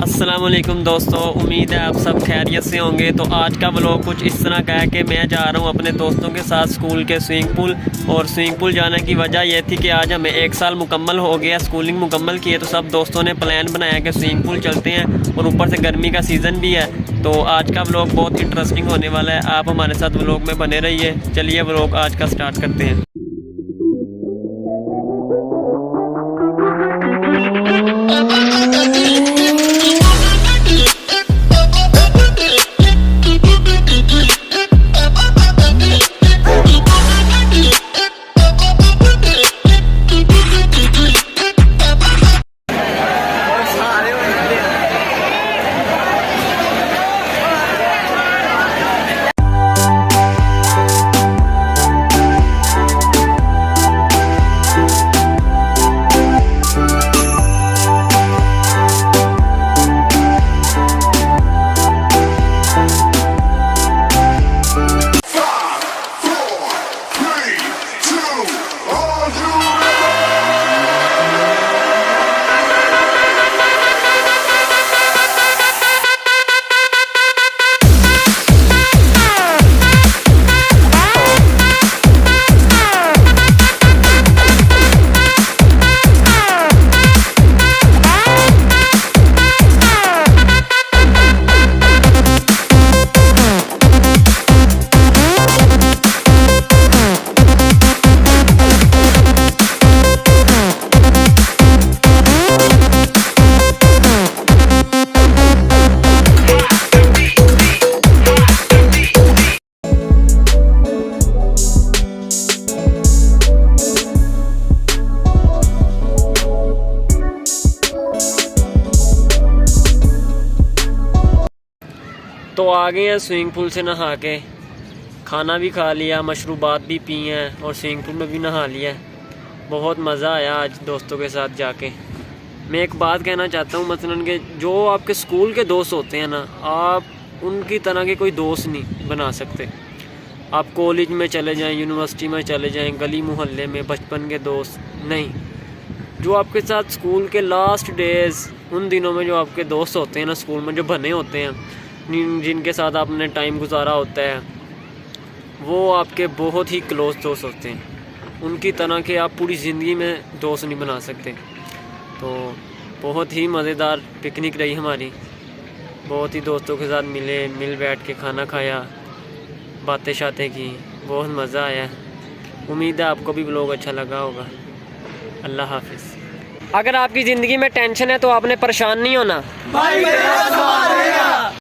अस्सलामुअलैकुम दोस्तों, उम्मीद है आप सब खैरियत से होंगे। तो आज का व्लॉग कुछ इस तरह का है कि मैं जा रहा हूं अपने दोस्तों के साथ स्कूल के स्विमिंग पूल। और स्विमिंग पूल जाने की वजह यह थी कि आज हमें 1 साल मुकम्मल हो गया, स्कूलिंग मुकम्मल की है। तो सब दोस्तों ने प्लान बनाया कि स्विमिंग पूल चलते हैं और ऊपर से गर्मी का सीज़न भी है। तो आज का व्लॉग बहुत इंटरेस्टिंग होने वाला है, आप हमारे साथ व्लॉग में बने रहिए। चलिए व्लॉग आज का स्टार्ट करते हैं। तो आ गए हैं स्विमिंग पूल से नहा के, खाना भी खा लिया, मशरूबात भी पी हैं और स्विमिंग पूल में भी नहा लिया। बहुत मज़ा आया आज दोस्तों के साथ जाके। मैं एक बात कहना चाहता हूँ, मसलन कि जो आपके स्कूल के दोस्त होते हैं ना, आप उनकी तरह के कोई दोस्त नहीं बना सकते। आप कॉलेज में चले जाएं, यूनिवर्सिटी में चले जाएं, गली मोहल्ले में बचपन के दोस्त नहीं। जो आपके साथ स्कूल के लास्ट डेज़, उन दिनों में जो आपके दोस्त होते हैं ना स्कूल में, जो बने होते हैं, जिनके साथ आपने टाइम गुजारा होता है, वो आपके बहुत ही क्लोज दोस्त होते हैं। उनकी तरह के आप पूरी ज़िंदगी में दोस्त नहीं बना सकते। तो बहुत ही मज़ेदार पिकनिक रही हमारी। बहुत ही दोस्तों के साथ मिल बैठ के खाना खाया, बातें शातें की, बहुत मज़ा आया। उम्मीद है आपको भी व्लॉग अच्छा लगा होगा। अल्लाह हाफिज़। अगर आपकी ज़िंदगी में टेंशन है तो आपने परेशान नहीं होना।